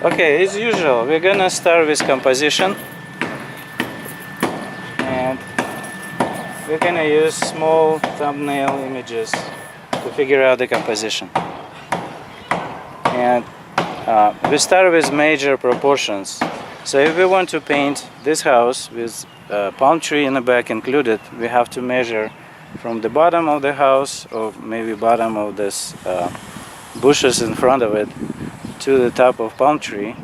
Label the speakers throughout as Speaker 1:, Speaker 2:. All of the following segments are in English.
Speaker 1: Okay, as usual, we're gonna start with composition, and we're gonna use small thumbnail images to figure out the composition. And we start with major proportions. So if we want to paint this house with a palm tree in the back included, we have to measure from the bottom of the house, or maybe bottom of this bushes in front of it, to the top of palm tree.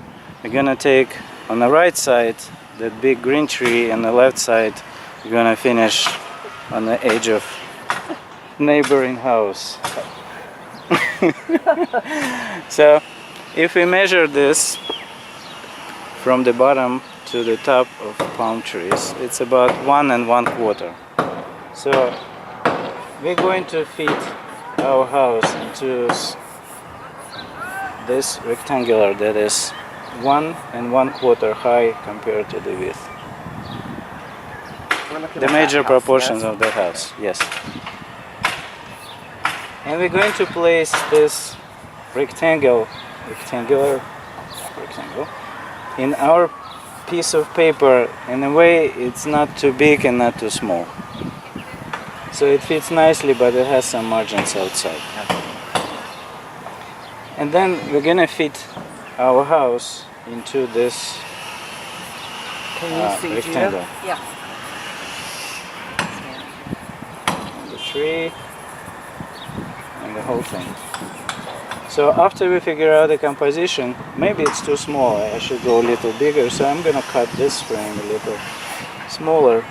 Speaker 1: We're gonna take on the right side that big green tree, and the left side we're gonna finish on the edge of neighboring house. So if we measure this from the bottom to the top of palm trees, it's about 1 1/4. So we're going to fit our house into this rectangular that is 1 1/4 high compared to the width. The major proportions of the house, yes. And we're going to place this rectangle in our piece of paper in a way it's not too big and not too small. So it fits nicely, but it has some margins outside. And then we're gonna fit our house into this rectangle.
Speaker 2: Yeah.
Speaker 1: And the tree and the whole thing. So after we figure out the composition, maybe it's too small, I should go a little bigger, so I'm gonna cut this frame a little smaller.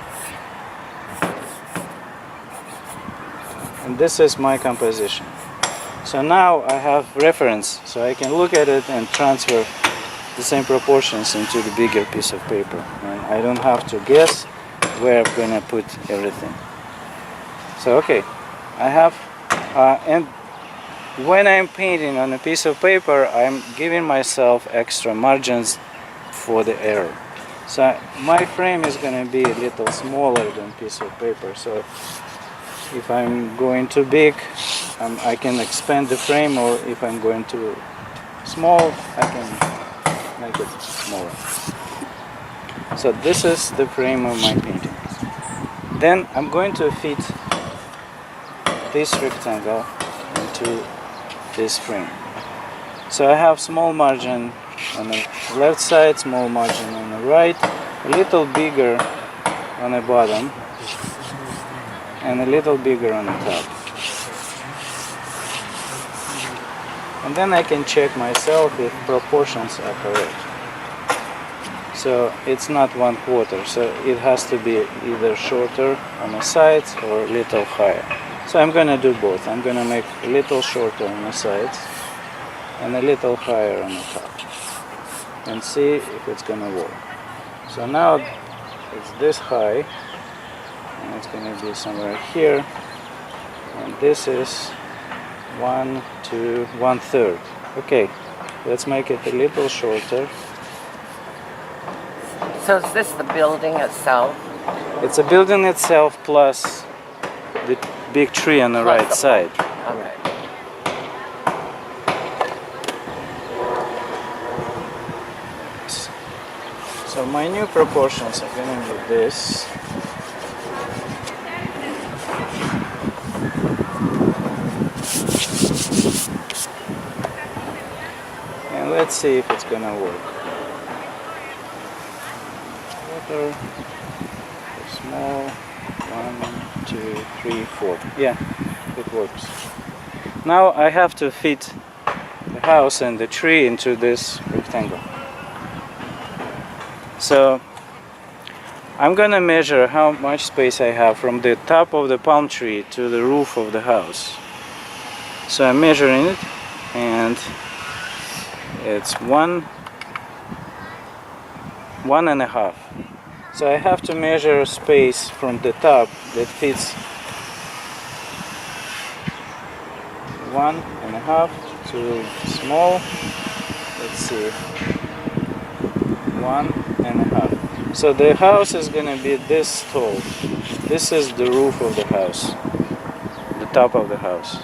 Speaker 1: And this is my composition. So now I have reference, so I can look at it and transfer the same proportions into the bigger piece of paper. And I don't have to guess where I'm gonna put everything. So okay, I have, and when I'm painting on a piece of paper, I'm giving myself extra margins for the error. So my frame is going to be a little smaller than piece of paper. So if I'm going too big, I can expand the frame, or if I'm going too small, I can make it smaller. So this is the frame of my painting. Then I'm going to fit this rectangle into this frame. So I have small margin on the left side, small margin on the right, a little bigger on the bottom, and a little bigger on the top. And then I can check myself if proportions are correct. So it's not 1/4, so it has to be either shorter on the sides or a little higher. So I'm gonna do both. I'm gonna make a little shorter on the sides and a little higher on the top, and see if it's gonna work. So now it's this high, and it's gonna be somewhere here, and this is 1, 2, 1/3. Okay, let's make it a little shorter.
Speaker 2: So is this the building itself?
Speaker 1: It's a building itself plus the big tree on the right side.
Speaker 2: Okay.
Speaker 1: So my new proportions are going to be this. And let's see if it's going to work. Water, small, 1, 2, 3, 4. Yeah, it works. Now I have to fit the house and the tree into this rectangle. So I'm gonna measure how much space I have from the top of the palm tree to the roof of the house. So I'm measuring it, and it's 1, 1.5. So I have to measure space from the top that fits 1.5 to small. Let's see, 1.5. So the house is gonna be this tall. This is the roof of the house, the top of the house.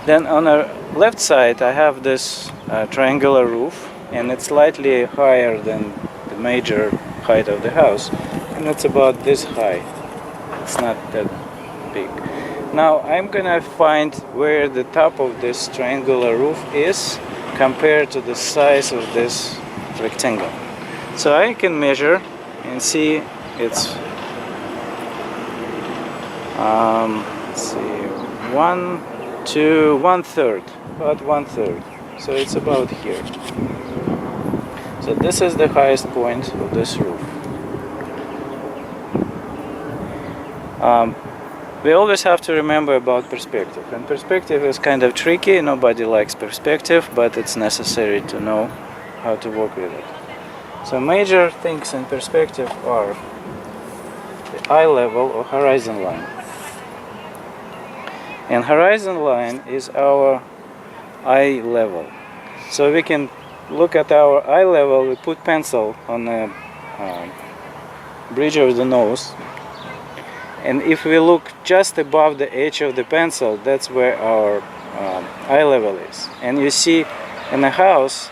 Speaker 1: Then on the left side I have this triangular roof, and it's slightly higher than the major height of the house, and it's about this high. It's not that big. Now I'm gonna find where the top of this triangular roof is compared to the size of this rectangle. So I can measure and see it's let's see, 1/3, about 1/3. So it's about here. So this is the highest point of this roof. We always have to remember about perspective, and perspective is kind of tricky. Nobody likes perspective, but it's necessary to know how to work with it. So major things in perspective are the eye level or horizon line. And horizon line is our eye level. So we can look at our eye level, we put pencil on the bridge of the nose, and if we look just above the edge of the pencil, that's where our eye level is. And you see in a house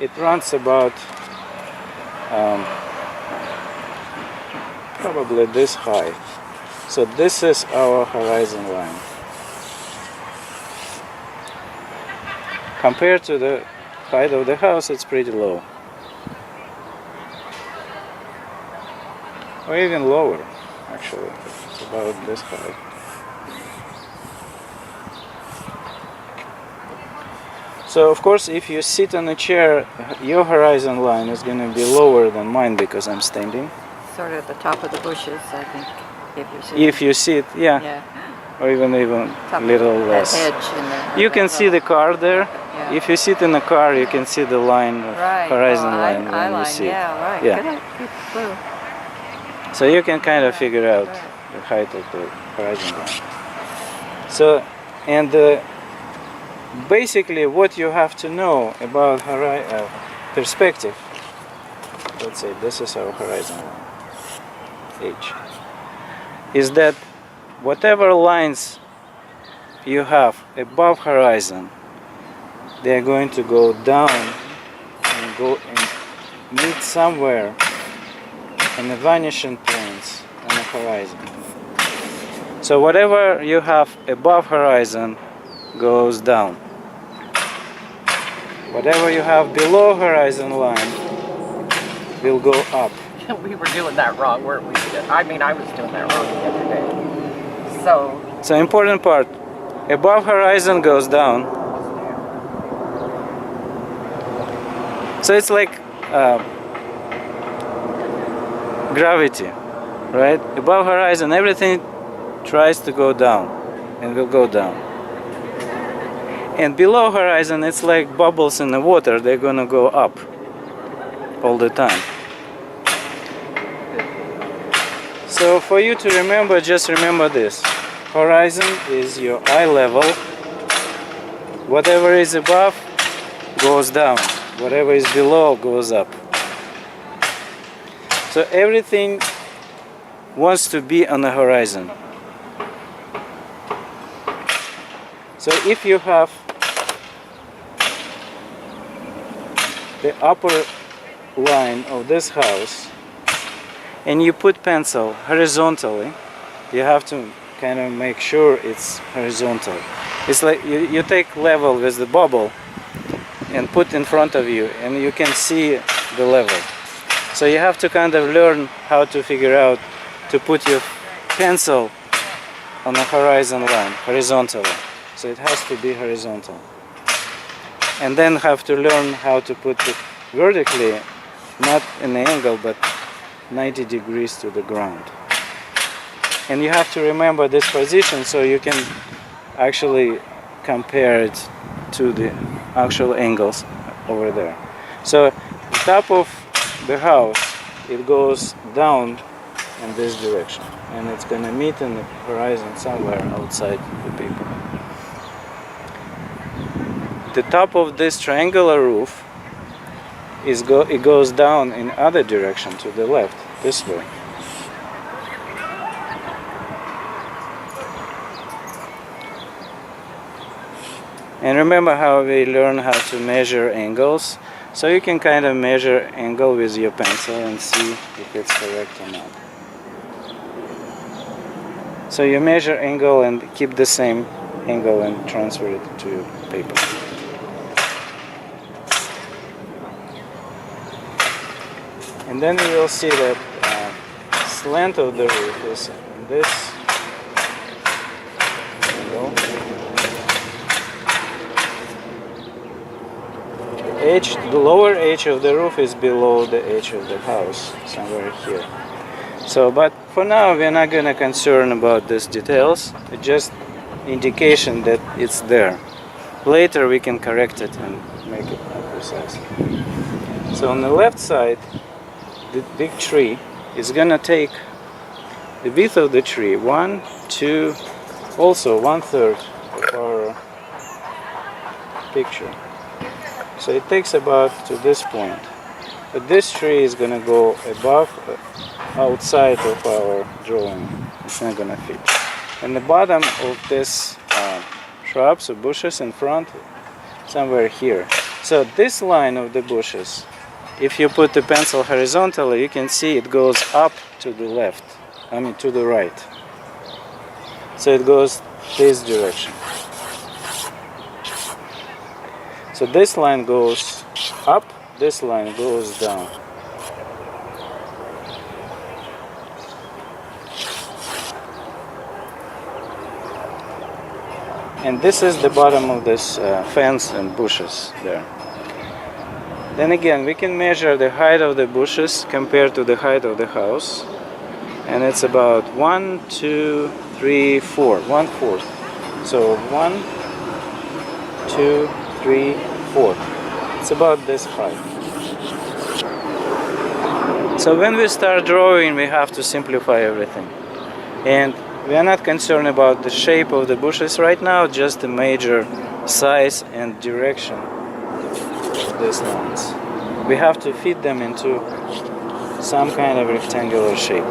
Speaker 1: it runs about probably this high. So this is our horizon line. Compared to the height of the house, it's pretty low. Or even lower, actually. It's about this high. So of course, if you sit on a chair, your horizon line is going to be lower than mine because I'm standing.
Speaker 2: Sort of at the top of the bushes, I think,
Speaker 1: If you sit, yeah. Or even little less. You can see the car there.
Speaker 2: Yeah.
Speaker 1: If you sit in a car, you can see the line, of horizon line when you sit.
Speaker 2: Yeah, right.
Speaker 1: Yeah.
Speaker 2: Good clue.
Speaker 1: So you can kind of figure out the height of the horizon line. So, and basically what you have to know about perspective, let's say this is our horizon line, H, is that whatever lines you have above horizon, they are going to go down and go and meet somewhere in the vanishing points on the horizon. So whatever you have above horizon goes down. Whatever you have below horizon line will go up.
Speaker 2: We were doing that wrong, weren't we? I mean, I was doing that wrong the other day. So
Speaker 1: important part, above horizon goes down. So it's like gravity, right? Above horizon, everything tries to go down and will go down. And below horizon, it's like bubbles in the water. They're gonna go up all the time. So for you to remember, just remember this. Horizon is your eye level. Whatever is above goes down. Whatever is below goes up. So everything wants to be on the horizon. So if you have the upper line of this house and you put pencil horizontally, you have to kind of make sure it's horizontal. It's like you take level with the bubble and put in front of you, and you can see the level. So you have to kind of learn how to figure out to put your pencil on the horizon line, horizontally. So it has to be horizontal. And then have to learn how to put it vertically, not in an angle, but 90 degrees to the ground. And you have to remember this position so you can actually compare it to the actual angles over there. So the top of the house, it goes down in this direction, and it's going to meet in the horizon somewhere outside the paper. The top of this triangular roof it goes down in other direction to the left, this way. And remember how we learn how to measure angles? So you can kind of measure angle with your pencil and see if it's correct or not. So you measure angle and keep the same angle and transfer it to your paper. And then you will see that slant of the roof is this angle. The lower edge of the roof is below the edge of the house, somewhere here. So, but for now we're not going to concern about these details. It's just indication that it's there. Later we can correct it and make it more precise. So on the left side, the big tree is going to take the width of the tree, 1, 2, also 1/3 of our picture. So it takes about to this point. But this tree is going to go above, outside of our drawing. It's not going to fit. And the bottom of this shrubs or bushes in front, somewhere here. So this line of the bushes, if you put the pencil horizontally, you can see it goes up to the left. I mean to the right. So it goes this direction. So this line goes up, this line goes down. And this is the bottom of this fence and bushes there. Then again, we can measure the height of the bushes compared to the height of the house. And it's about 1, 2, 3, 4, 1/4. So 1, 2, 3, 4. It's about this height. So when we start drawing, we have to simplify everything. And we are not concerned about the shape of the bushes right now, just the major size and direction of these lines. We have to fit them into some kind of rectangular shape.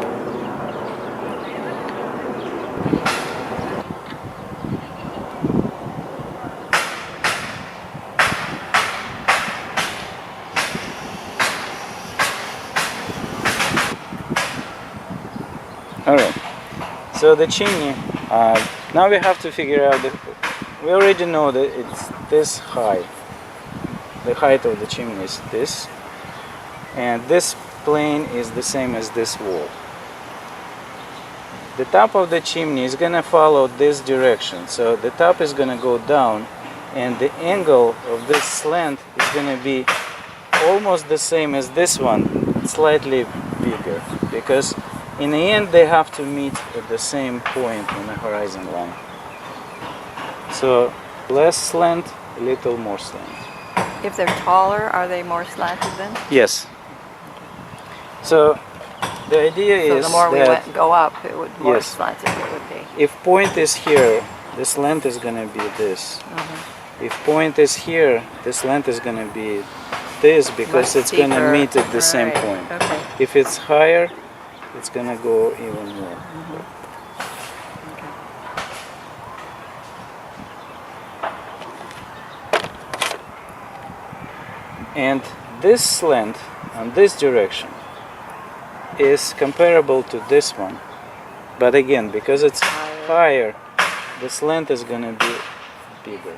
Speaker 1: Alright, so the chimney, now we have to figure out we already know that it's this high. The height of the chimney is this, and this plane is the same as this wall. The top of the chimney is going to follow this direction, so the top is going to go down, and the angle of this slant is going to be almost the same as this one, slightly bigger, because in the end they have to meet at the same point on the horizon line. So less slant, a little more slant.
Speaker 3: If they're taller, are they more slanted then?
Speaker 1: Yes. So the idea
Speaker 3: So
Speaker 1: is
Speaker 3: the more we
Speaker 1: that
Speaker 3: go up, it would more
Speaker 1: yes.
Speaker 3: slanted it would be.
Speaker 1: If point is here, the slant is going to be this. If point is here, the slant is going to be this, because
Speaker 3: Much
Speaker 1: it's going to
Speaker 3: steeper.
Speaker 1: meet at the same
Speaker 3: Right.
Speaker 1: point.
Speaker 3: Okay.
Speaker 1: If it's higher, it's going to go even more. And this slant on this direction is comparable to this one, but again, because it's higher, the slant is going to be bigger.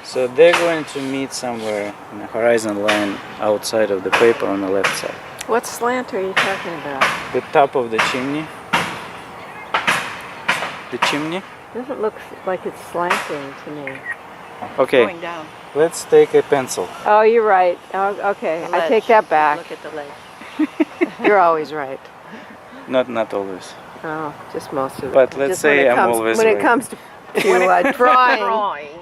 Speaker 1: So they're going to meet somewhere in the horizon line outside of the paper on the left side.
Speaker 3: What slant are you talking about?
Speaker 1: The top of the chimney. The chimney.
Speaker 3: Doesn't look like it's slanting to me.
Speaker 1: Okay,
Speaker 3: Going down.
Speaker 1: let's take a pencil.
Speaker 3: Oh, you're right. Oh, okay, I take that back.
Speaker 2: Look at the ledge.
Speaker 3: You're always right.
Speaker 1: Not always.
Speaker 3: Oh, just most of it.
Speaker 1: But let's
Speaker 3: Just
Speaker 1: say
Speaker 3: when it
Speaker 1: I'm
Speaker 3: comes,
Speaker 1: always
Speaker 3: when
Speaker 1: right.
Speaker 3: it comes to drawing.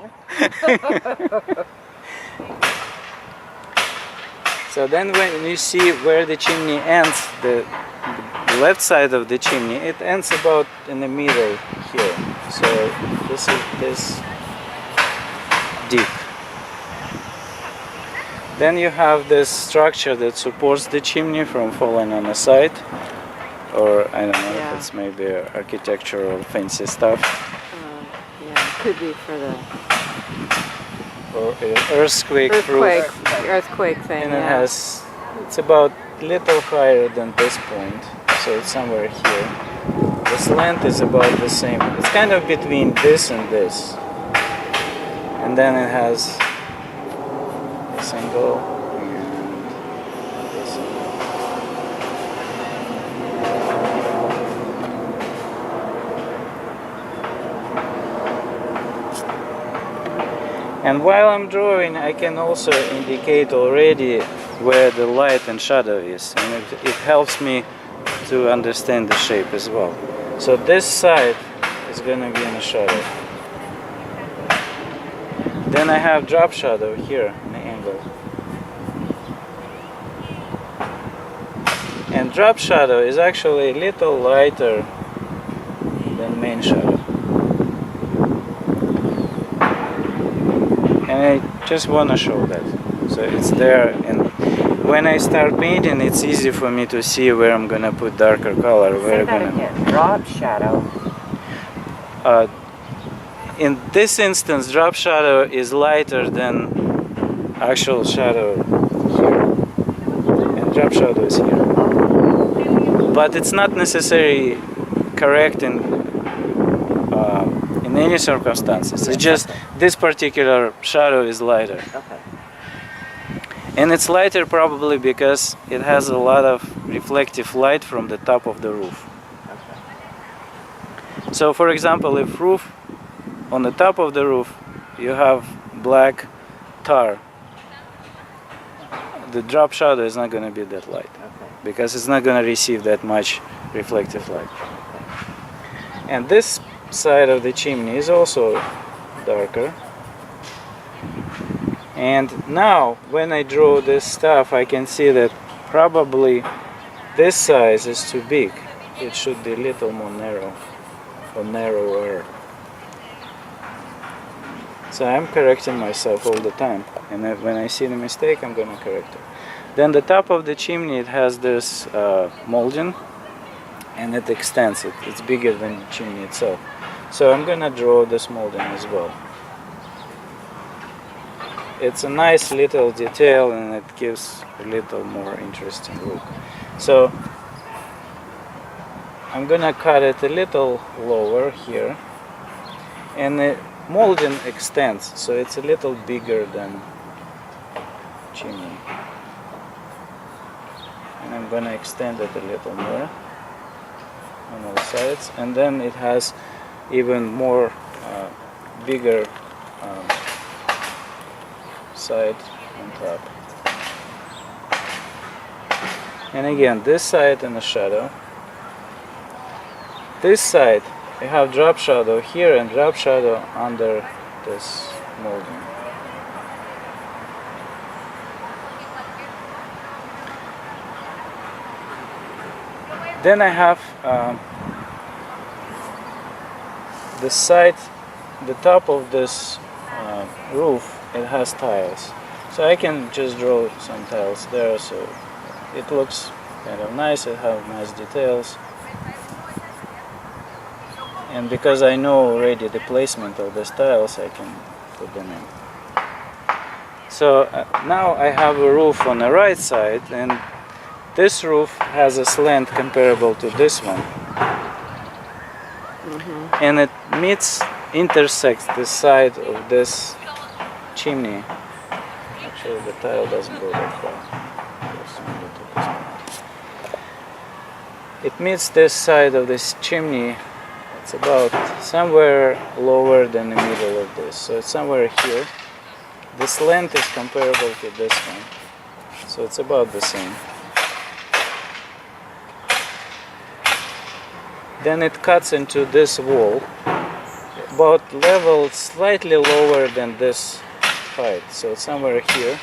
Speaker 1: So then when you see where the chimney ends, the left side of the chimney, it ends about in the middle here. So this is this deep. Then you have this structure that supports the chimney from falling on the side, or I don't know,
Speaker 3: Yeah.
Speaker 1: if it's maybe architectural fancy stuff.
Speaker 3: Yeah. could be for the
Speaker 1: or earthquake-proof.
Speaker 3: earthquake thing.
Speaker 1: And
Speaker 3: Yeah.
Speaker 1: it's about little higher than this point, so it's somewhere here. The slant is about the same. It's kind of between this and this. And then it has this angle and this angle. And while I'm drawing, I can also indicate already where the light and shadow is, and it helps me to understand the shape as well. So this side is going to be in the shadow. Then I have drop shadow here in the angle. And drop shadow is actually a little lighter than main shadow. And I just want to show that. So it's there, and when I start painting, it's easy for me to see where I'm gonna put darker color. Where
Speaker 2: Say that again. Drop shadow.
Speaker 1: In this instance, drop shadow is lighter than actual shadow here, and drop shadow is here. But it's not necessarily correct in any circumstances. It's just this particular shadow is lighter.
Speaker 2: Okay.
Speaker 1: And it's lighter probably because it has a lot of reflective light from the top of the roof.
Speaker 2: Okay.
Speaker 1: So for example, if on the top of the roof you have black tar, the drop shadow is not going to be that light, because it's not going to receive that much reflective light. And this side of the chimney is also darker. And now when I draw this stuff, I can see that probably this size is too big. It should be a little more narrow or narrower. So I'm correcting myself all the time, and when I see the mistake, I'm gonna correct it. Then the top of the chimney, it has this molding, and it extends it. It's bigger than the chimney itself. So I'm gonna draw this molding as well. It's a nice little detail, and it gives a little more interesting look. So I'm gonna cut it a little lower here, and the molding extends, so it's a little bigger than chimney. And I'm gonna extend it a little more on all sides, and then it has even more bigger side on top. And again, this side in the shadow. This side, I have drop shadow here and drop shadow under this molding. Then I have the side, the top of this roof, it has tiles. So I can just draw some tiles there, so it looks kind of nice, it has nice details. And because I know already the placement of these tiles, I can put them in. So now I have a roof on the right side, and this roof has a slant comparable to this one. And it intersects the side of this chimney. Actually, the tile doesn't go that far. It meets this side of this chimney. It's about somewhere lower than the middle of this. So it's somewhere here. The slant is comparable to this one. So it's about the same. Then it cuts into this wall, about level slightly lower than this height, so it's somewhere here.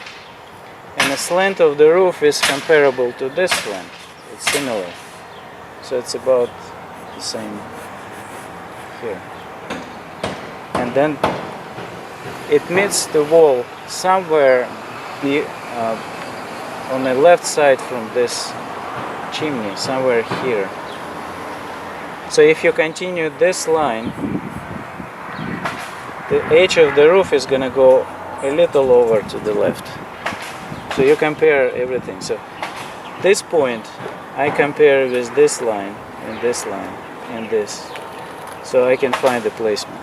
Speaker 1: And the slant of the roof is comparable to this one, it's similar. So it's about the same here. And then it meets the wall somewhere on the left side from this chimney, somewhere here. So if you continue this line, the edge of the roof is gonna go a little over to the left. So you compare everything. So this point I compare with this line and this line and this, so I can find the placement.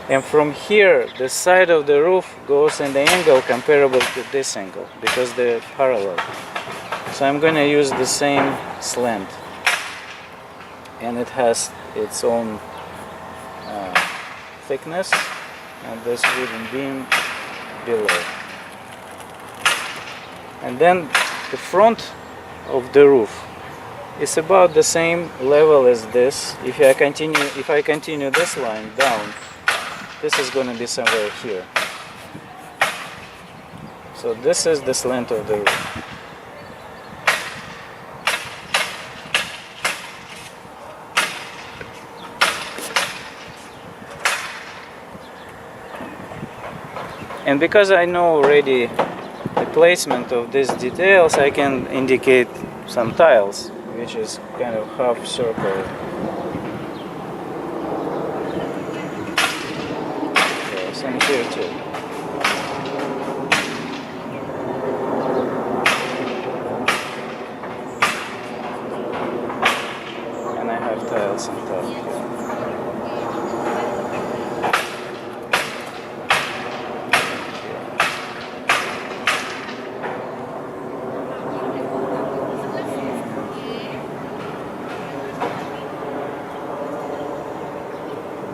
Speaker 1: And from here, the side of the roof goes in the angle comparable to this angle because they're parallel. So I'm going to use the same slant, and it has its own thickness, and this wooden beam below. And then the front of the roof is about the same level as this. If I continue this line down, this is going to be somewhere here. So this is the slant of the roof. And because I know already the placement of these details, I can indicate some tiles, which is kind of half circle. Okay, some here too. And I have tiles on top here.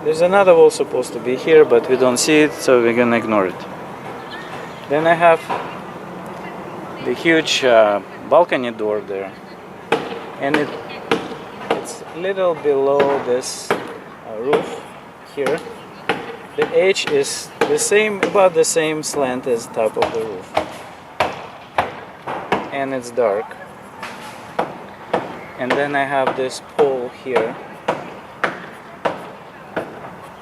Speaker 1: There's another wall supposed to be here, but we don't see it, so we're gonna ignore it. Then I have the huge balcony door there, and it's a little below this roof here. The edge is the same, about the same slant as top of the roof, and it's dark. And then I have this pole here.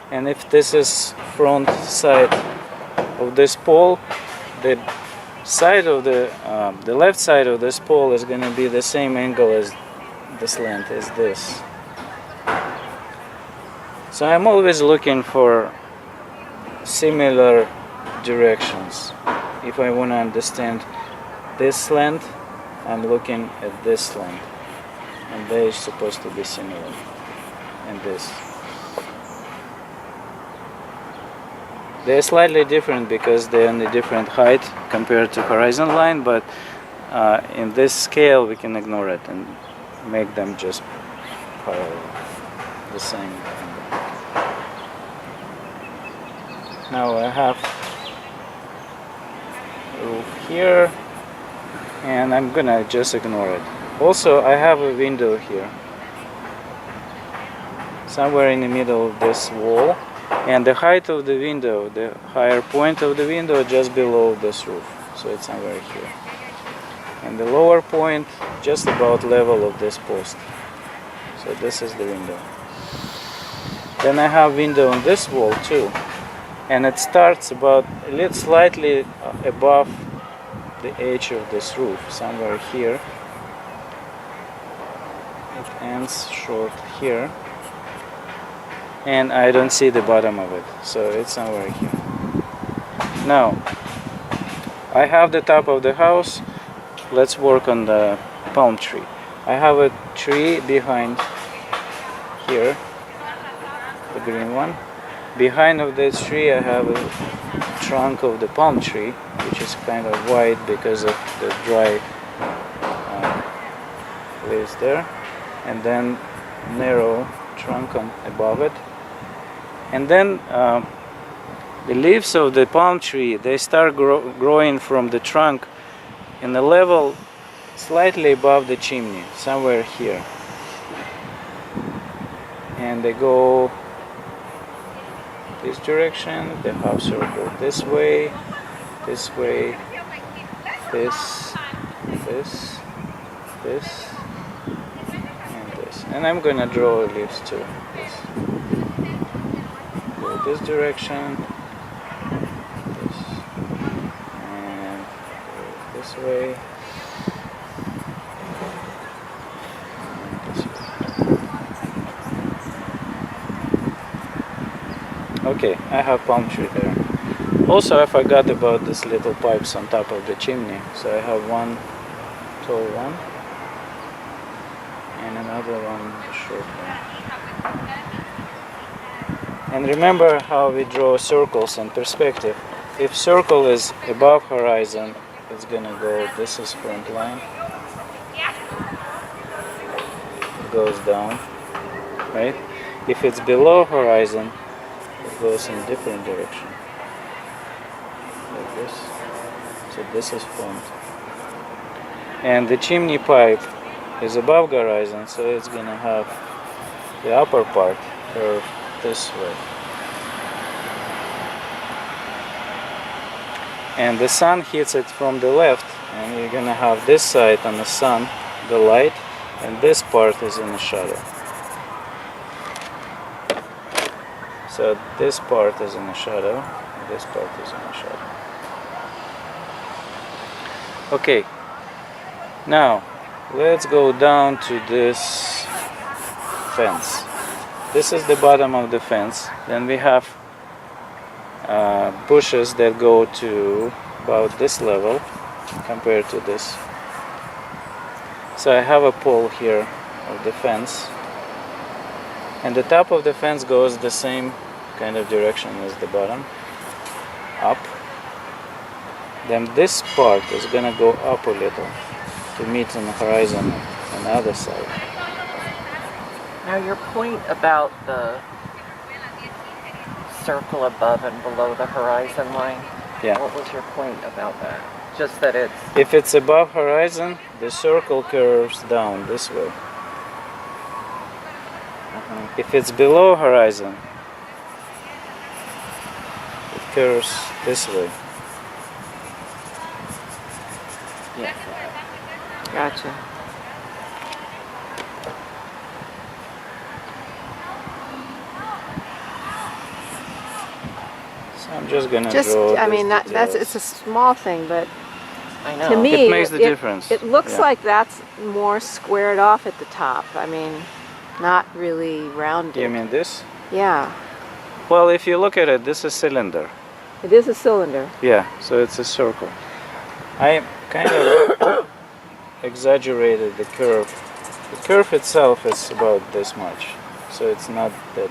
Speaker 1: And if this is front side of this pole, the side of the left side of this pole is going to be the same angle as the slant as this. So I'm always looking for similar directions. If I want to understand this slant, I'm looking at this slant, and they're supposed to be similar. And this. They're slightly different because they're on a different height compared to horizon line, but in this scale we can ignore it and make them just parallel, the same. Now I have a roof here, and I'm gonna just ignore it. Also, I have a window here, somewhere in the middle of this wall. And the height of the window, the higher point of the window, just below this roof, so it's somewhere here. And the lower point, just about level of this post. So this is the window. Then I have window on this wall too, and it starts about a little slightly above the edge of this roof, somewhere here. It ends short here. And I don't see the bottom of it, so it's somewhere here. Now, I have the top of the house. Let's work on the palm tree. I have a tree behind here, the green one. Behind of this tree I have a trunk of the palm tree, which is kind of wide because of the dry leaves there, and then narrow trunk on above it. And then the leaves of the palm tree, they start growing from the trunk in a level slightly above the chimney, somewhere here. And they go this direction, the half circle this way, this, this, and this. And I'm gonna draw leaves too. This direction, this, and this way, and this way. Okay, I have palm tree there. Also, I forgot about these little pipes on top of the chimney. So I have one tall one and another one short one. And remember how we draw circles in perspective. If circle is above horizon, it's gonna go, this is front line. It goes down, right? If it's below horizon, it goes in different direction. Like this. So this is front. And the chimney pipe is above horizon, so it's gonna have the upper part curved this way. And the sun hits it from the left, and you're gonna have this side on the sun, the light, and this part is in the shadow. So this part is in the shadow, and this part is in the shadow. Okay, now let's go down to this fence. This is the bottom of the fence. Then we have bushes that go to about this level compared to this. So I have a pole here of the fence, and the top of the fence goes the same kind of direction as the bottom, up. Then this part is gonna go up a little to meet on the horizon on the other side.
Speaker 2: Now your point about the circle above and below the horizon line,
Speaker 1: Yeah.
Speaker 2: what was your point about that? Just that it's...
Speaker 1: If it's above horizon, the circle curves down this way. If it's below horizon, it curves this way.
Speaker 2: Yeah.
Speaker 3: Gotcha.
Speaker 1: So I'm just gonna
Speaker 3: Just,
Speaker 1: draw
Speaker 3: I
Speaker 1: these
Speaker 3: mean, that's
Speaker 1: details.
Speaker 3: it's a small thing, but
Speaker 2: I know.
Speaker 3: to me,
Speaker 1: It makes the difference.
Speaker 3: It looks
Speaker 1: Yeah.
Speaker 3: like that's more squared off at the top. I mean, not really rounded.
Speaker 1: You mean this?
Speaker 3: Yeah,
Speaker 1: Well, if you look at it, this is cylinder.
Speaker 3: it is a cylinder.
Speaker 1: Yeah, so it's a circle. I kind of exaggerated the curve. The curve itself is about this much, so it's not that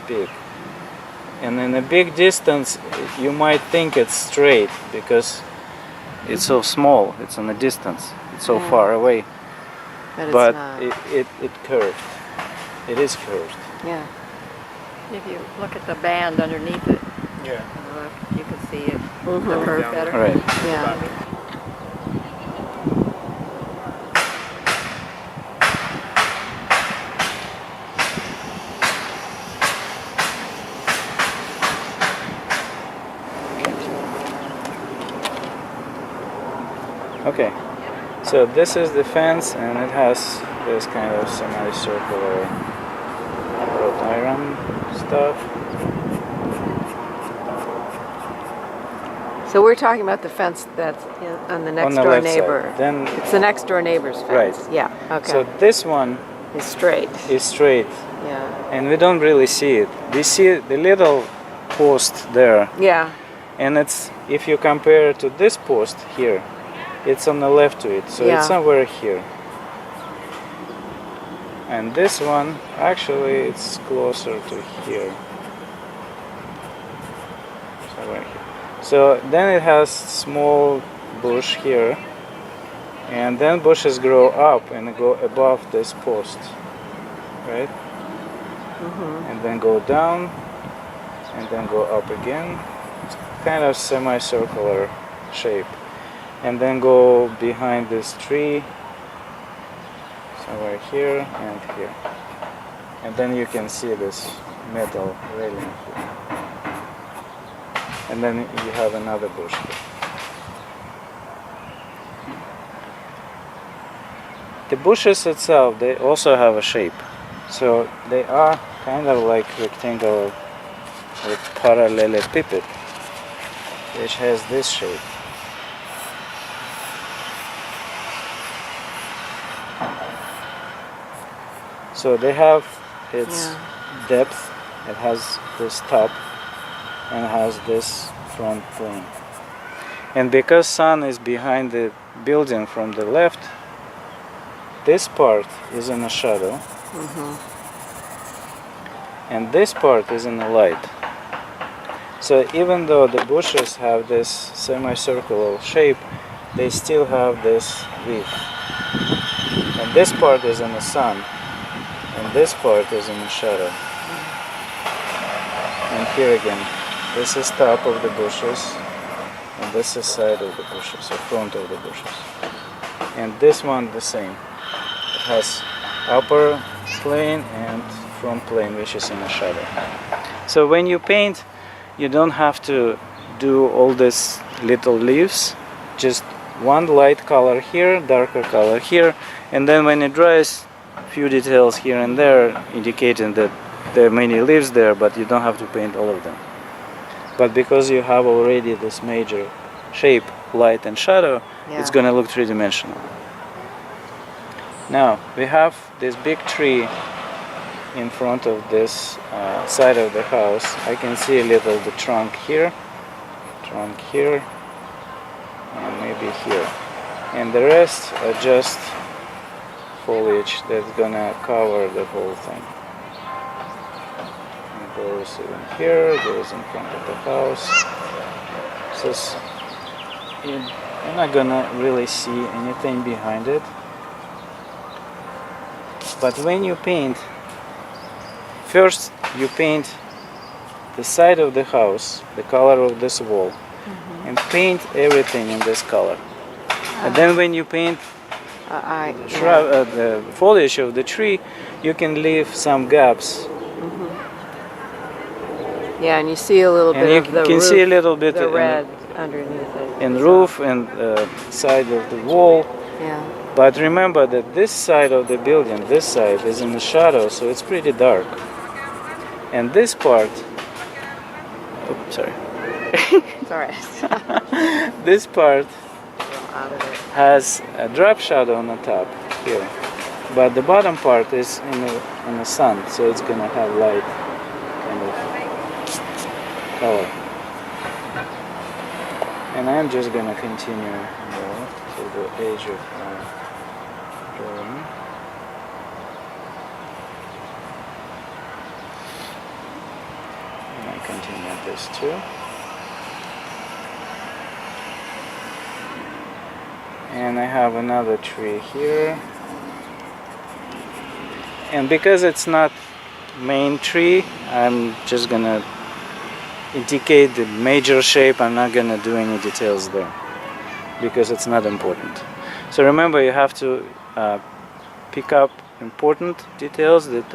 Speaker 1: big. And in a big distance, you might think it's straight because it's so small. It's in a distance. It's so
Speaker 3: Yeah.
Speaker 1: far away.
Speaker 3: But it's
Speaker 1: But
Speaker 3: not.
Speaker 1: it curved. It is curved.
Speaker 3: Yeah.
Speaker 4: If you look at the band underneath it,
Speaker 1: Yeah.
Speaker 4: you can see it, the
Speaker 3: Mhm.
Speaker 4: curve better.
Speaker 1: Right.
Speaker 3: Yeah.
Speaker 1: Okay, so this is the fence, and it has this kind of semicircular wrought iron stuff.
Speaker 3: So we're talking about the fence that's on the next
Speaker 1: on the
Speaker 3: door
Speaker 1: left
Speaker 3: neighbor.
Speaker 1: side. Then,
Speaker 3: It's the next door neighbor's fence.
Speaker 1: Right.
Speaker 3: Yeah. Okay.
Speaker 1: so this one
Speaker 3: it's straight.
Speaker 1: is straight,
Speaker 3: Yeah.
Speaker 1: and we don't really see it. We see the little post there,
Speaker 3: Yeah.
Speaker 1: and it's, if you compare to this post here, it's on the left to it, so
Speaker 3: Yeah.
Speaker 1: it's somewhere here. And this one, actually, it's closer to here. Somewhere here. So then it has small bush here, and then bushes grow up and go above this post, right? And then go down, and then go up again. It's kind of semicircular shape. And then go behind this tree, somewhere here and here. And then you can see this metal railing here. And then you have another bush here. The bushes itself, they also have a shape. So they are kind of like rectangular with parallelepiped, which has this shape. So they have its
Speaker 3: Yeah.
Speaker 1: depth, it has this top, and has this front plane. And because sun is behind the building from the left, this part is in a shadow, and this part is in the light. So even though the bushes have this semicircular shape, they still have this width. And this part is in the sun, and this part is in the shadow. And here again, this is top of the bushes, and this is side of the bushes, or front of the bushes. And this one the same. It has upper plane and front plane, which is in the shadow. So when you paint, you don't have to do all these little leaves. Just one light color here, darker color here, and then when it dries, few details here and there, indicating that there are many leaves there, but you don't have to paint all of them. But because you have already this major shape, light and shadow, it's going to look three-dimensional. Now we have this big tree in front of this side of the house. I can see a little the trunk here, and maybe here. And the rest are just foliage that's gonna cover the whole thing. It goes in here, goes in front of the house. So you're not gonna really see anything behind it. But when you paint, first you paint the side of the house, the color of this wall, and paint everything in this color. And then when you paint the foliage of the tree, you can leave some gaps.
Speaker 3: Yeah, and you see a little
Speaker 1: And
Speaker 3: bit
Speaker 1: you
Speaker 3: of the
Speaker 1: can
Speaker 3: roof,
Speaker 1: see a little bit
Speaker 3: the
Speaker 1: in
Speaker 3: red underneath it.
Speaker 1: in roof and side of the wall.
Speaker 3: Yeah.
Speaker 1: But remember that this side of the building, this side, is in the shadow, so it's pretty dark. And this part, sorry.
Speaker 3: It's all right.
Speaker 1: This part
Speaker 3: Out of it.
Speaker 1: has a drop shadow on the top here, but the bottom part is in the sun, so it's gonna have light kind of color. And I'm just gonna continue more to the edge of my drawing. And I continue this too. And I have another tree here. And because it's not main tree, I'm just gonna indicate the major shape. I'm not gonna do any details there because it's not important. So remember, you have to pick up important details that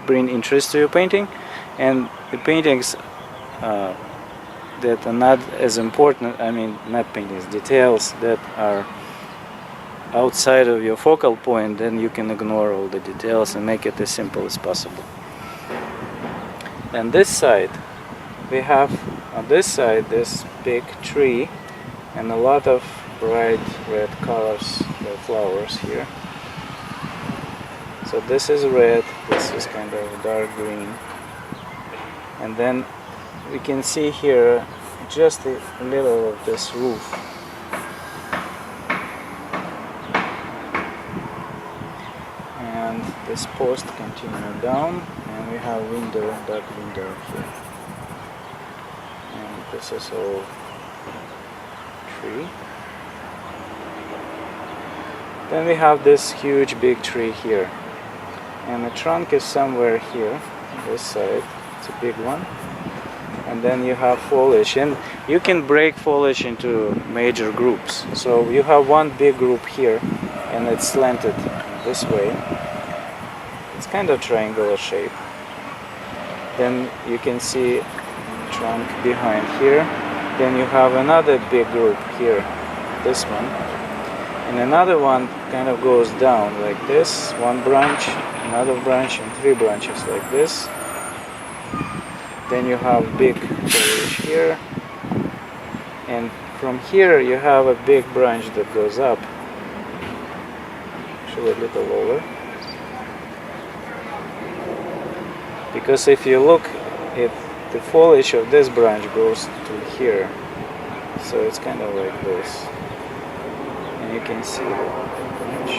Speaker 1: bring interest to your painting, and the paintings that are not as important, I mean not paintings, details that are outside of your focal point, then you can ignore all the details and make it as simple as possible. And this side, we have on this side this big tree and a lot of bright red colors, the flowers here. So this is red, this is kind of dark green, and then we can see here just a little of this roof. And this post continue down, and we have window, dark window here. And this is all tree. Then we have this huge big tree here, and the trunk is somewhere here on this side. It's a big one. And then you have foliage, and you can break foliage into major groups. So you have one big group here, and it's slanted this way. It's kind of triangular shape. Then you can see trunk behind here. Then you have another big group here, this one. And another one kind of goes down like this, one branch, another branch, and three branches like this. Then you have big foliage here, and from here you have a big branch that goes up, actually a little lower. Because if you look, it the foliage of this branch goes to here, so it's kind of like this, and you can see the branch,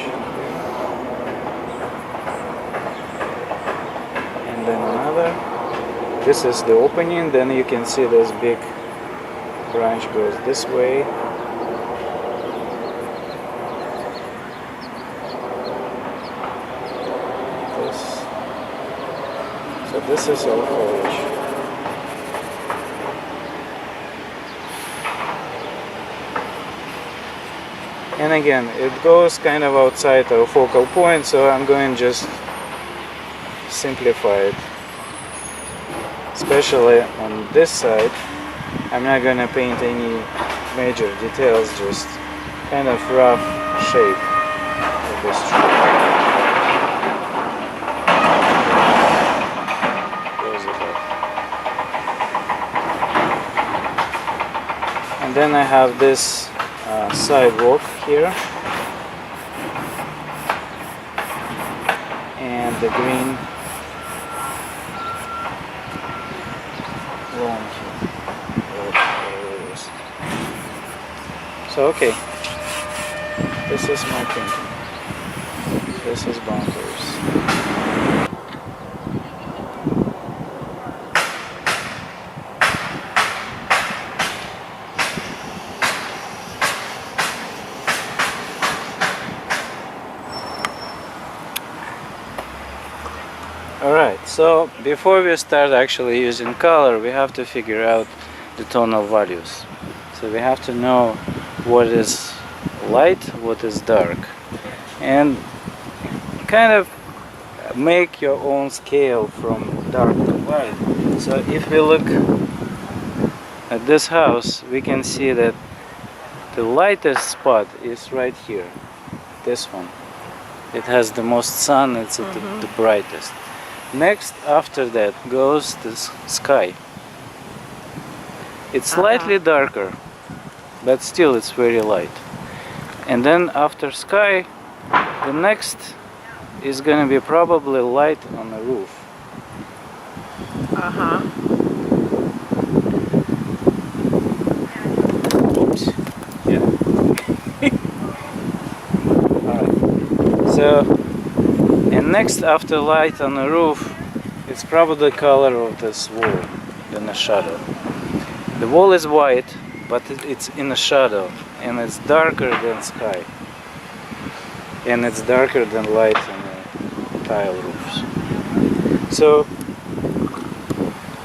Speaker 1: and then another. This is the opening. Then you can see this big branch goes this way. So this is all foliage. And again, it goes kind of outside our focal point, so I'm going to just simplify it. Especially on this side, I'm not going to paint any major details, just kind of rough shape of this tree. And then I have this sidewalk here, and the green lawn here, whatever it is. So okay, this is my painting. This is boundaries. Alright, so before we start actually using color, we have to figure out the tonal values. So we have to know what is light, what is dark, and kind of make your own scale from dark to light. So if we look at this house, we can see that the lightest spot is right here, this one. It has the most sun, it's at the brightest. Next, after that, goes the sky. It's slightly darker, but still it's very light. And then after sky, the next is going to be probably light on the roof. Oops. Yeah. Alright. So, and next after light on the roof, it's probably the color of this wall in the shadow. The wall is white, but it's in a shadow, and it's darker than sky, and it's darker than light on the tile roofs. So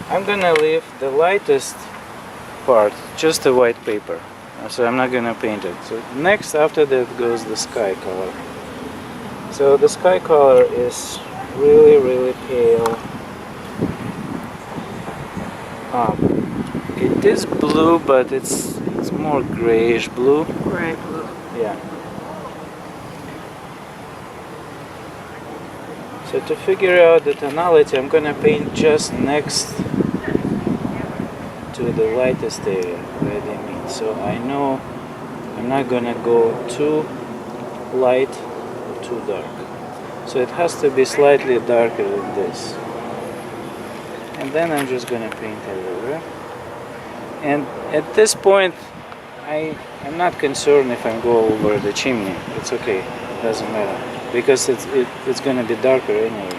Speaker 1: I'm gonna leave the lightest part, just the white paper, so I'm not gonna paint it. So next after that goes the sky color. So the sky color is really pale. It is blue, but it's more grayish blue.
Speaker 3: Gray blue.
Speaker 1: Yeah. So to figure out the tonality, I'm gonna paint just next to the lightest area where they meet. So I know I'm not gonna go too light or too dark. So it has to be slightly darker than this. And then I'm just gonna paint everywhere. And at this point, I'm not concerned if I go over the chimney. It's okay, it doesn't matter, because it's gonna be darker anyway.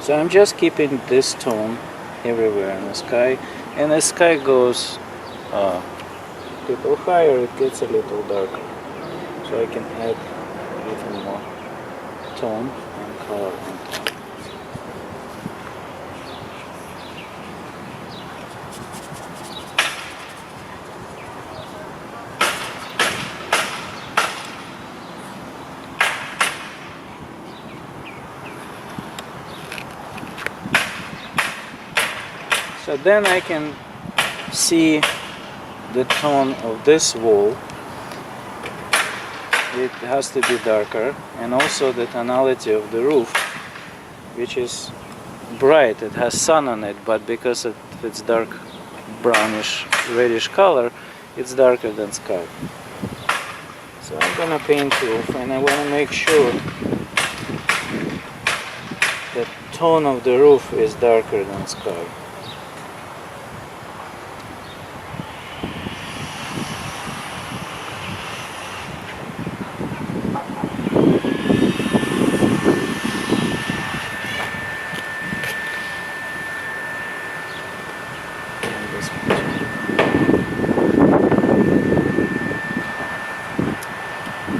Speaker 1: So I'm just keeping this tone everywhere in the sky, and the sky goes a little higher, it gets a little darker. So I can add a little more tone and color on top. So then I can see the tone of this wall. It has to be darker, and also the tonality of the roof, which is bright. It has sun on it, but because of its dark brownish reddish color, it's darker than sky. I'm gonna paint roof, and I wanna make sure the tone of the roof is darker than sky. And this one.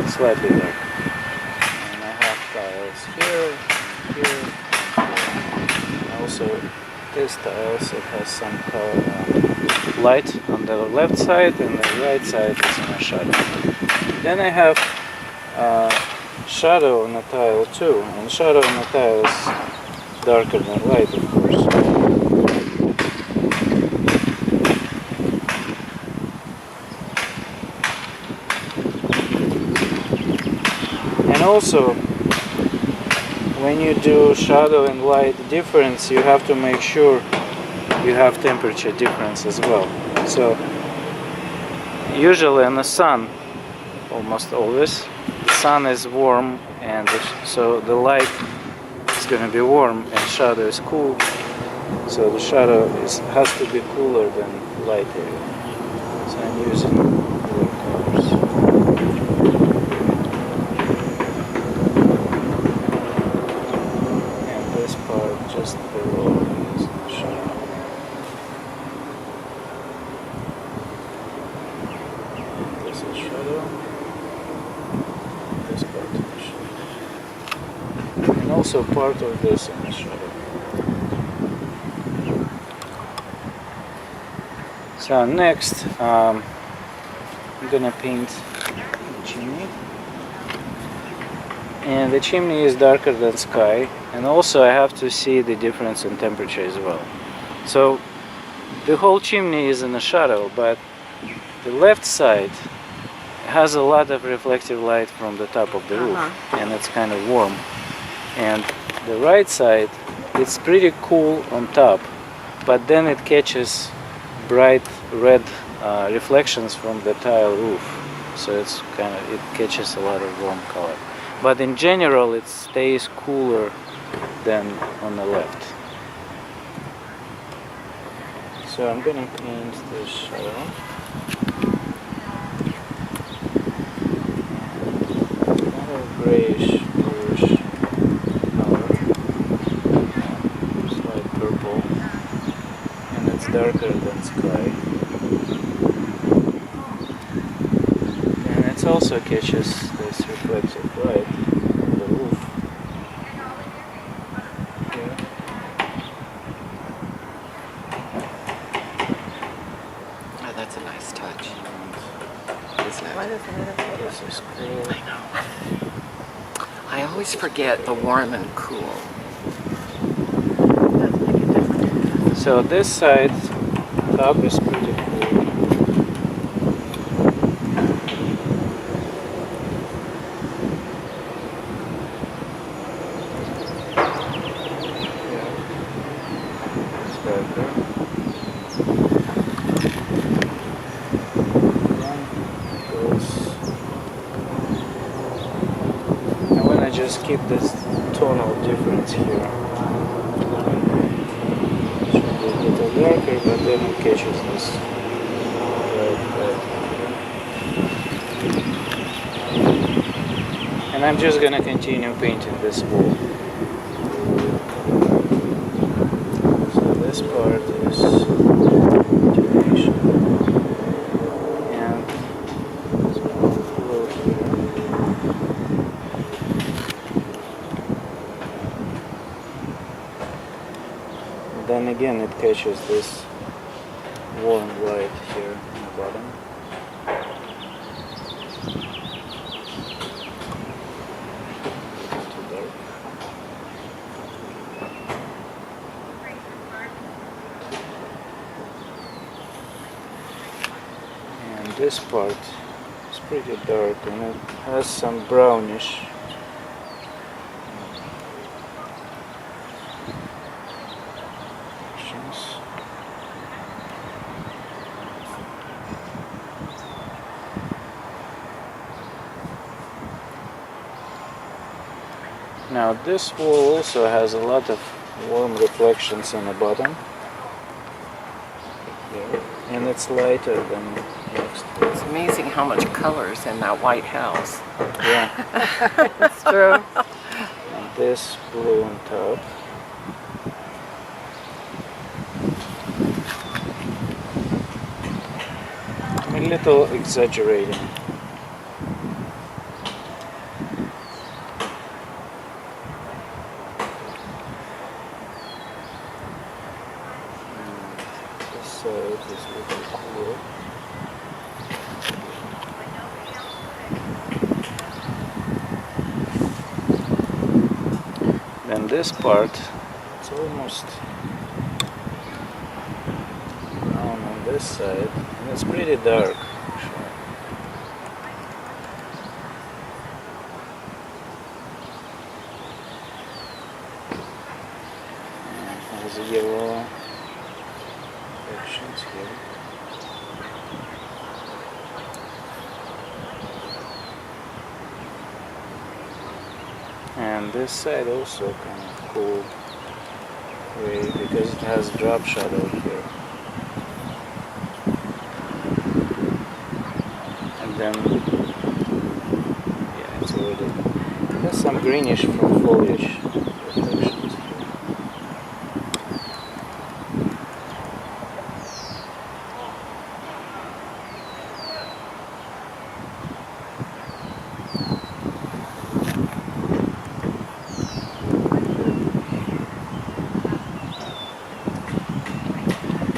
Speaker 1: Slightly darker. And I have tiles here, here, and also this tiles, it has some color, light on the left side, and the right side is in a shadow. Then I have shadow on the tile too, and shadow on the tile is darker than light, of course. And also, when you do shadow and light difference, you have to make sure you have temperature difference as well. So usually in the sun, almost always, the sun is warm, and so the light is going to be warm and shadow is cool. So the shadow has to be cooler than light area. So I'm using watercolors. And this part just below is the shadow. This is shadow. This part is shadow. And also part of this in the shadow. So next, I'm gonna paint the chimney, and the chimney is darker than sky, and also I have to see the difference in temperature as well. So the whole chimney is in the shadow, but the left side has a lot of reflective light from the top of the roof, and it's kind of warm. And the right side, it's pretty cool on top, but then it catches bright red reflections from the tile roof, so it catches a lot of warm color, but in general it stays cooler than on the left. So I'm gonna paint this shadow. Kind of grayish bluish color, slight purple, and it's darker than sky. And it also catches this reflective light on the roof. Here.
Speaker 2: Oh, that's a nice touch, isn't
Speaker 4: Why
Speaker 2: it?
Speaker 4: doesn't it have
Speaker 1: This is cool.
Speaker 2: I know. I always forget the warm and cool.
Speaker 4: does make a difference?
Speaker 1: So this side, top is pretty cool. Yeah. It's darker. Then it goes. I wanna just keep this tonal difference here. A little darker, but then it catches this red. And I'm just gonna continue painting this wall. So this part is continuation, and it's gonna flow here. Then again it catches this warm light here on the bottom. Too dark. And this part is pretty dark, and it has some brownish sections. Now this wall also has a lot of warm reflections on the bottom. Here. And it's lighter than next.
Speaker 2: It's amazing how much color is in that white house.
Speaker 1: Yeah.
Speaker 3: It's true.
Speaker 1: And this blue on top. I'm a little exaggerating. This side is a little cooler. Then this part, it's almost down on this side, and it's pretty dark. Actually. There's a yellow sections here. And this side also kind of cool gray because it has drop shadow here. And then, yeah, it's already, it has some greenish from foliage reflections here.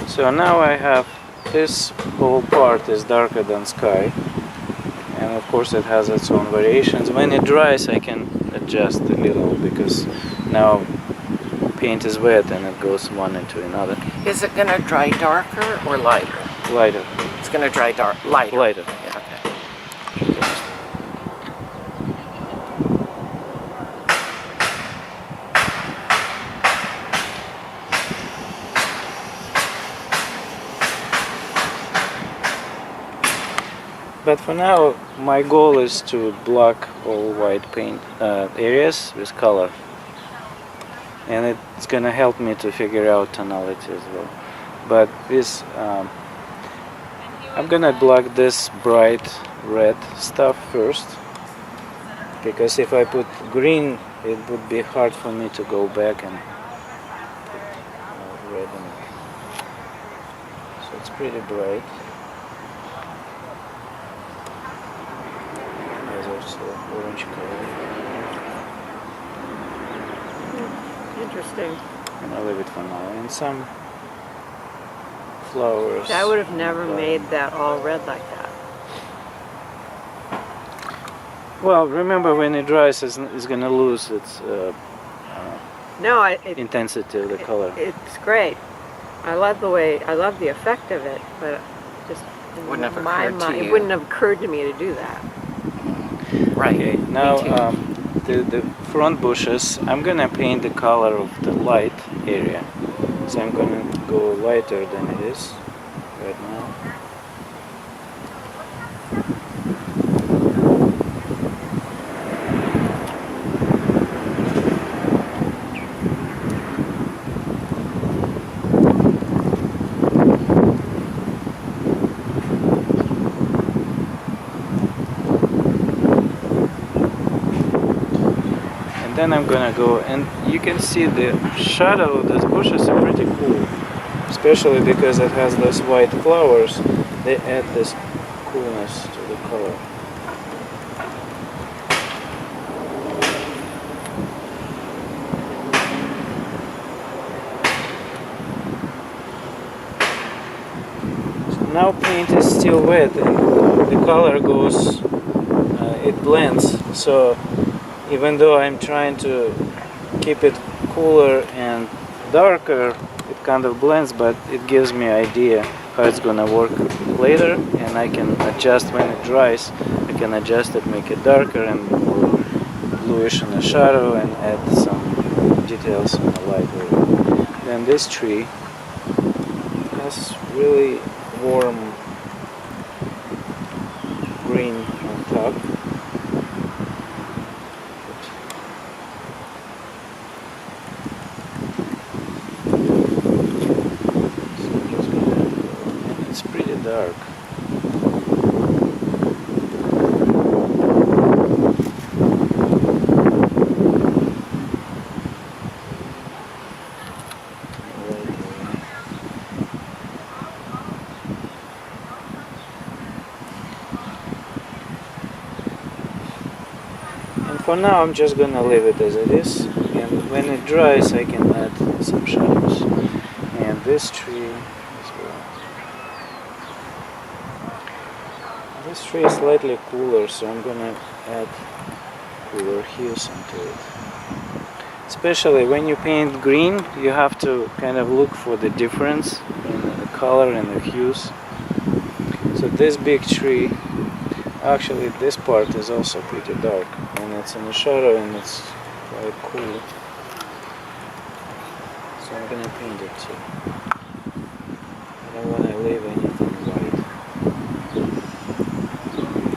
Speaker 1: So now I have this whole part is darker than sky, and of course it has its own variations. When it dries I can adjust a little because now paint is wet and it goes one into another.
Speaker 2: Is it going to dry darker or lighter?
Speaker 1: Lighter.
Speaker 2: It's going to dry lighter.
Speaker 1: Lighter.
Speaker 2: Yeah, okay.
Speaker 1: But for now, my goal is to block all white paint areas with color. And it's gonna help me to figure out tonality as well. But this, I'm gonna block this bright red stuff first. Because if I put green, it would be hard for me to go back and put red in it. So it's pretty bright. Orange color.
Speaker 3: Interesting.
Speaker 1: And I'll leave it for now. And some flowers.
Speaker 3: I would have never made that all red like that.
Speaker 1: Well, remember when it dries, it's going to lose its
Speaker 3: No,
Speaker 1: intensity of the color.
Speaker 3: It's great. I love the effect of it, but just in
Speaker 2: Wouldn't have
Speaker 3: my
Speaker 2: occurred to
Speaker 3: mind,
Speaker 2: you.
Speaker 3: it wouldn't have occurred to me to do that.
Speaker 2: Right.
Speaker 1: Okay,
Speaker 2: Me
Speaker 1: now
Speaker 2: too.
Speaker 1: the front bushes, I'm going to paint the color of the light area. So I'm going to go lighter than it is right now. Then I'm gonna go, and you can see the shadow of those bushes are pretty cool, especially because it has those white flowers. They add this coolness to the color. So now paint is still wet and the color goes, it blends. So even though I'm trying to keep it cooler and darker, it kind of blends, but it gives me an idea how it's gonna work later, and I can adjust when it dries. I can adjust it, make it darker and more bluish in the shadow, and add some details in the light area. Then this tree has really warm green on top. dark. And for now I'm just gonna leave it as it is, and when it dries I can add some shadows. And this tree as well. This tree is slightly cooler, so I'm gonna add cooler hues into it. Especially when you paint green, you have to kind of look for the difference in the color and the hues. So this big tree, actually this part is also pretty dark, and it's in the shadow and it's quite cool. So I'm gonna paint it too. I don't want to leave anything white.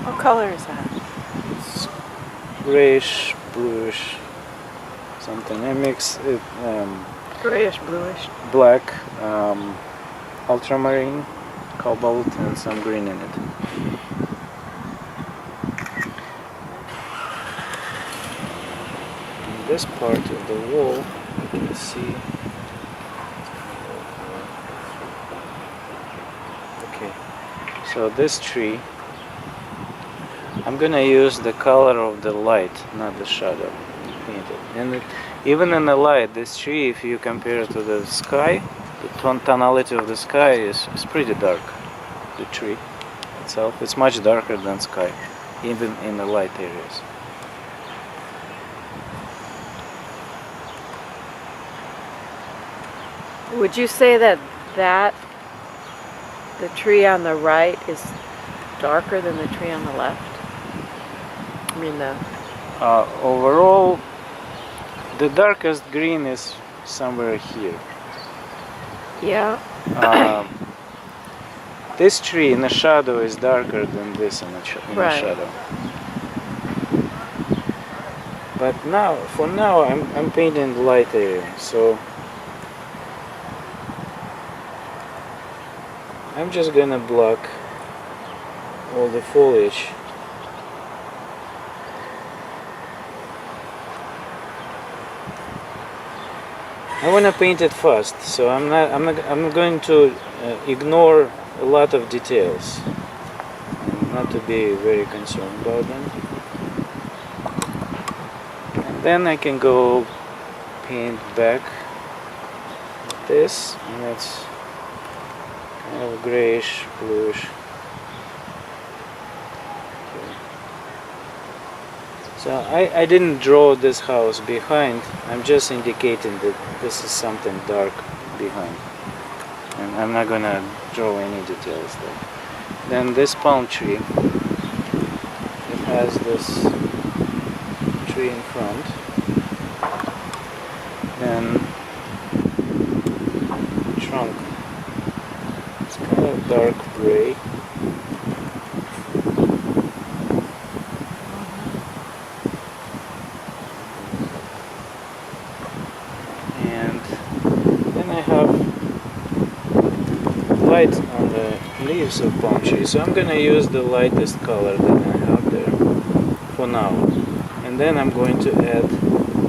Speaker 3: What color is that?
Speaker 1: It's grayish, bluish, something. I mix it
Speaker 3: Grayish, bluish.
Speaker 1: black, ultramarine, cobalt, and some green in it. In this part of the wall, you can see. Okay, so this tree, I'm gonna use the color of the light, not the shadow, to paint it. And even in the light, this tree, if you compare it to the sky, the tonality of the sky is pretty dark. The tree itself, it's much darker than sky, even in the light areas.
Speaker 3: Would you say that the tree on the right is darker than the tree on the left? I mean
Speaker 1: Overall, the darkest green is somewhere here.
Speaker 3: yeah.
Speaker 1: This tree in the shadow is darker than this in the
Speaker 3: Right.
Speaker 1: shadow. But now, for now, I'm painting the light area, so I'm just gonna block all the foliage. I wanna paint it fast, so I'm going to ignore a lot of details, not to be very concerned about them. And then I can go paint back this, and it's kind of grayish, bluish. Okay. So I didn't draw this house behind, I'm just indicating that this is something dark behind. And I'm not gonna draw any details there. Then this palm tree, it has this tree in front. Then trunk, it's kind of dark gray. And then I have light on the leaves of palm tree, so I'm gonna use the lightest color that I have there for now, and then I'm going to add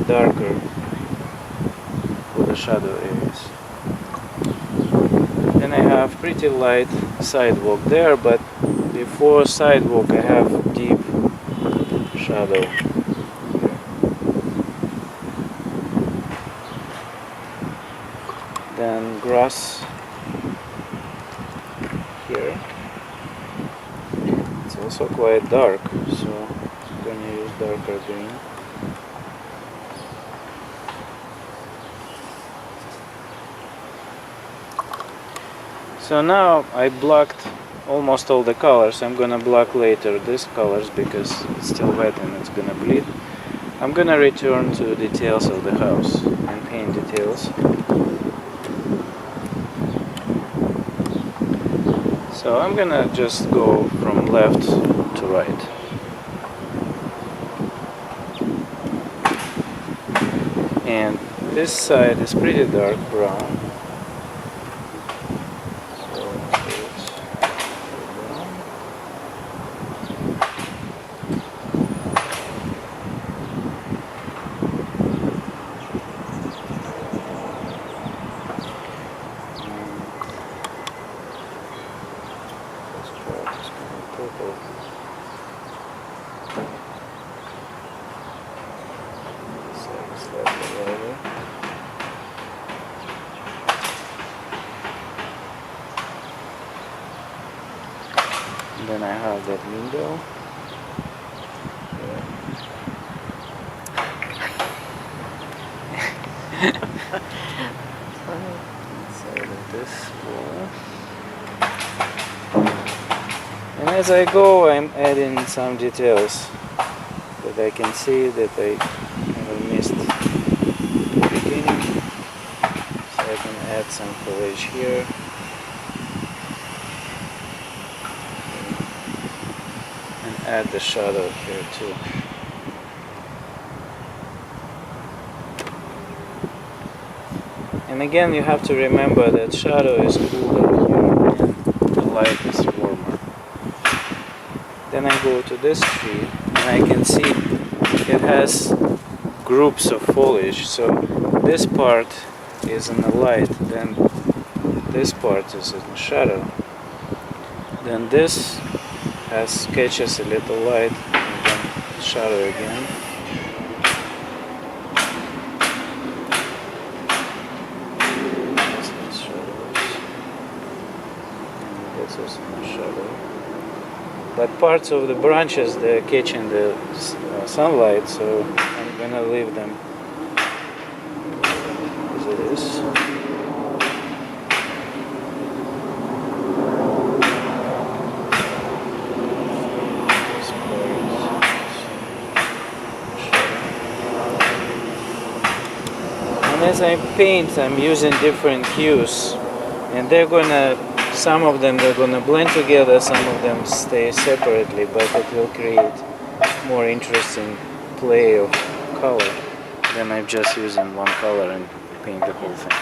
Speaker 1: darker for the shadow areas. Then I have pretty light sidewalk there, but before sidewalk I have deep shadow here. Then grass here. It's also quite dark, so I'm going to use darker green. So now I blocked almost all the colors. I'm gonna block later these colors because it's still wet and it's gonna bleed. I'm gonna return to details of the house and paint details. So I'm gonna just go from left to right. And this side is pretty dark brown. So then I have that window. Inside of this wall. And as I go, I'm adding some details that I can see that I never missed at the beginning. So I can add some foliage here. And add the shadow here too. And again, you have to remember that shadow is cooler here and the light is warmer. Then I go to this tree and I can see it has groups of foliage. So this part is in the light, then this part is in the shadow. Then this catches a little light and then shadow again. Shadow. But parts of the branches, they're catching the sunlight, so I'm gonna leave them as it is. And as I paint, I'm using different hues, and some of them they're gonna blend together, some of them stay separately, but it will create more interesting play of color than I'm just using one color and paint the whole thing.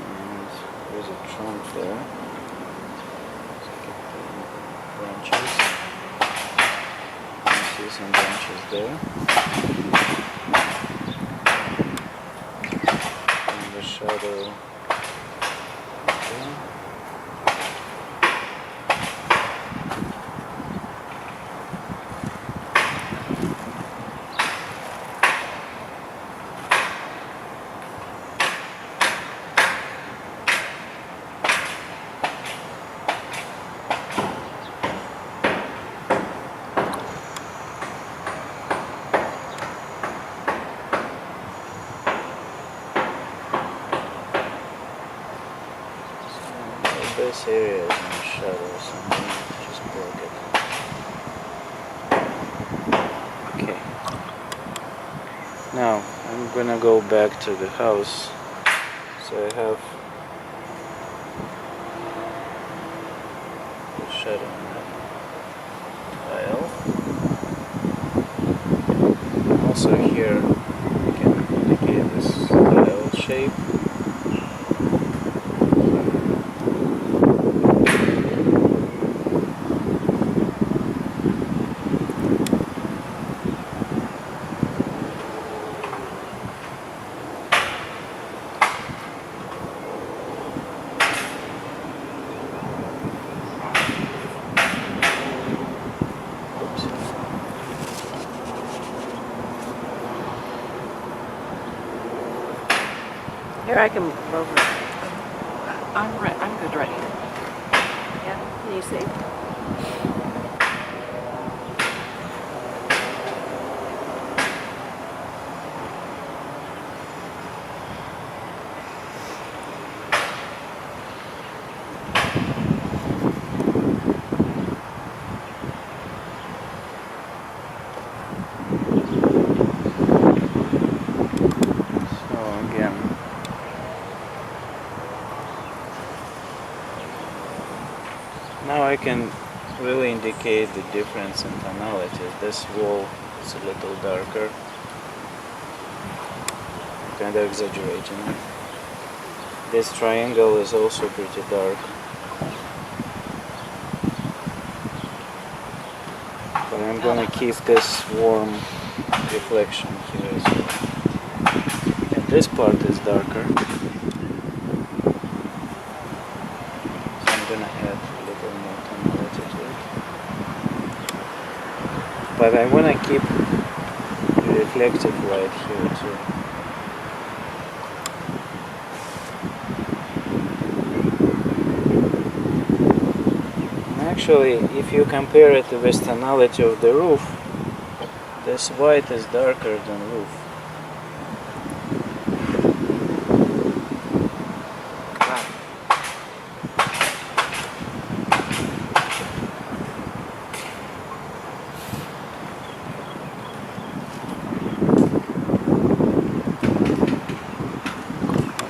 Speaker 1: And there's a trunk there. Branches. I see some branches there. And the shadow there. This area is in the shadow, so I'm going to just block it. Okay. Now I'm gonna go back to the house. So I have the shadow on that tile. Also here I can indicate this tile shape.
Speaker 3: Here, I can move over.
Speaker 2: I'm good right here.
Speaker 3: Yeah, can you see?
Speaker 1: Now I can really indicate the difference in tonalities. This wall is a little darker, kind of exaggerating it. This triangle is also pretty dark. But I'm gonna keep this warm reflection here as well. And this part is darker. So I'm gonna add a little more tonality to it. keep the reflective light here too. And actually, if you compare it with the tonality of the roof, this white is darker than roof.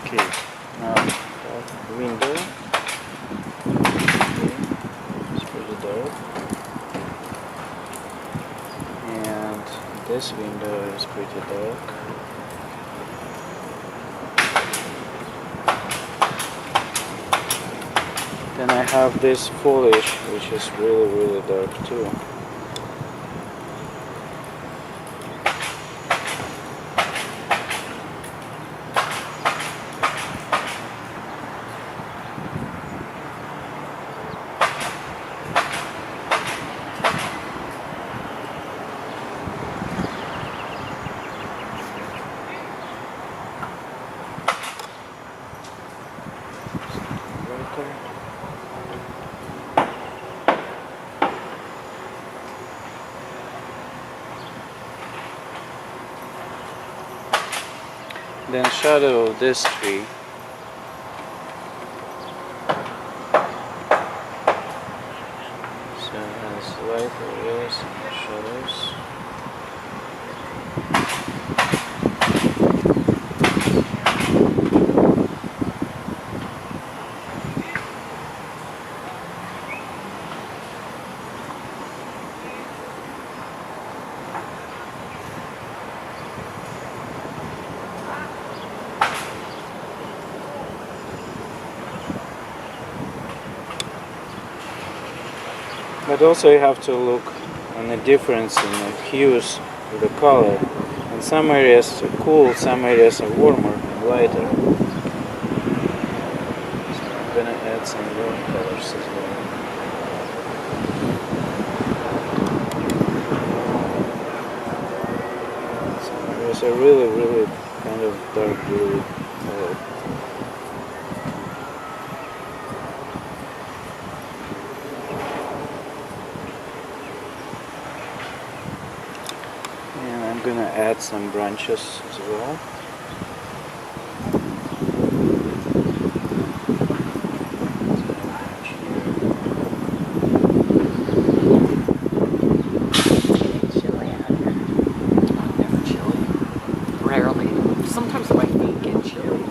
Speaker 1: Okay, now that window. Okay, it's pretty dark. And this window is pretty dark. Then I have this foliage, which is really dark too. Then shadow of this tree. So it has light areas and shadows. But also you have to look on the difference in the hues of the color. In some areas are cool, some areas are warmer and lighter. So I'm gonna add some warm colors as well. Some areas are really kind of dark blue color. I'm gonna add some branches as well.
Speaker 2: Chilly. Never chilly. Rarely. Sometimes my feet get chilly.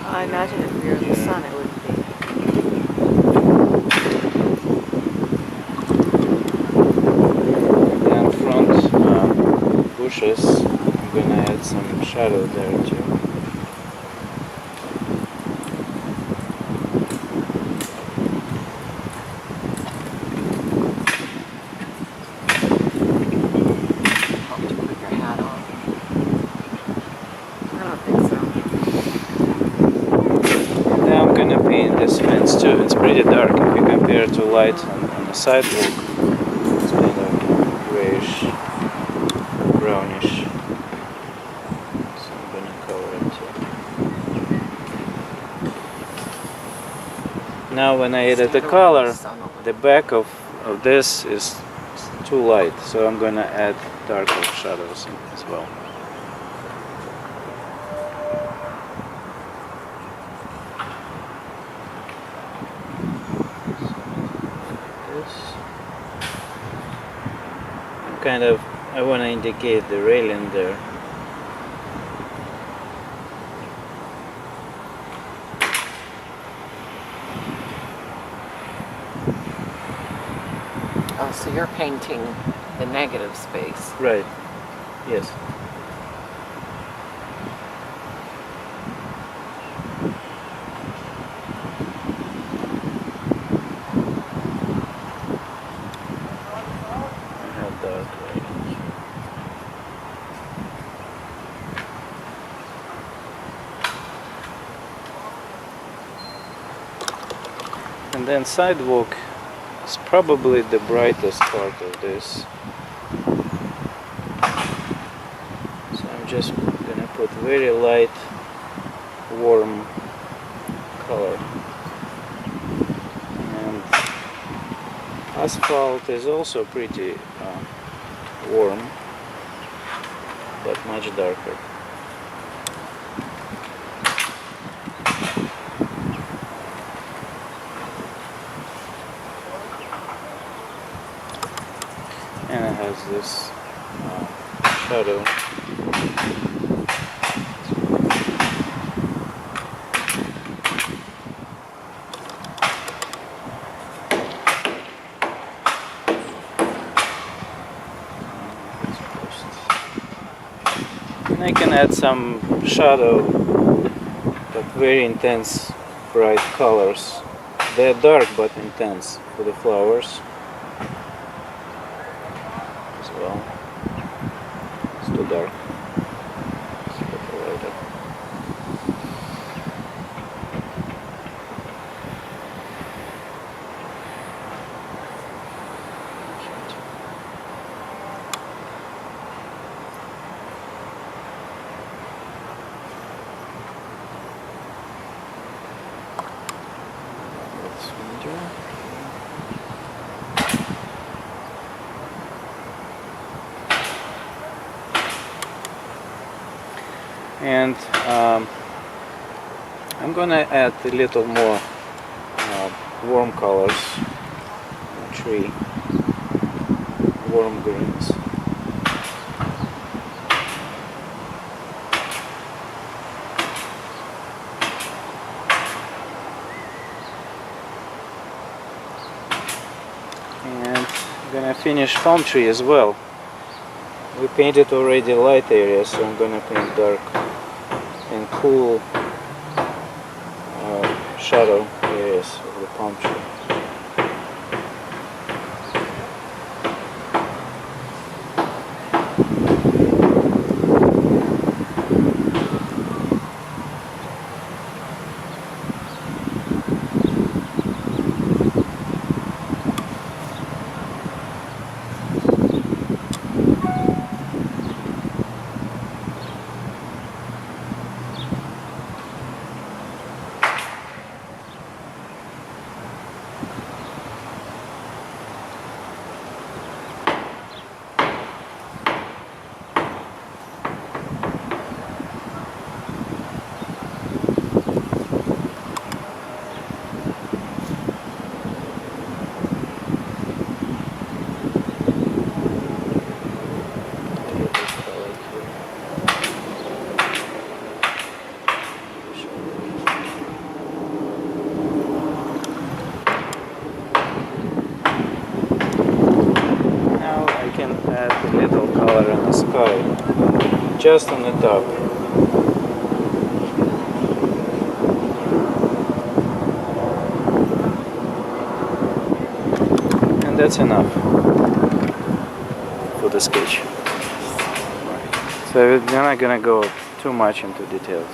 Speaker 3: I imagine if we were in the sun, it would be.
Speaker 1: Bushes, I'm gonna add some shadow there too.
Speaker 2: Help to put your hat on.
Speaker 3: I don't think so.
Speaker 1: And now I'm gonna paint this fence too. It's pretty dark if you compare to light on the sidewalk. It's kind of grayish, brownish. So I'm gonna color it too. Now when I added the color, the back of this is too light, so I'm gonna add darker shadows as well. Kind of, I want to indicate the railing there.
Speaker 2: Oh, so you're painting the negative space.
Speaker 1: Right. Yes. I have dark railing here. And then sidewalk It's probably the brightest part of this. So I'm just gonna put very light, warm color. And asphalt is also pretty warm, but much darker. And it has this shadow. And I can add some shadow, but very intense, bright colors. They're dark but intense for the flowers as well. It's too dark. It's a little lighter. And I'm gonna add a little more warm colors on the tree, warm greens. And I'm gonna finish palm tree as well. We painted already light areas, so I'm gonna paint dark and cool shadow areas of the palm tree. Add a little color in the sky, just on the top. And that's enough for the sketch. So we're not gonna go too much into details.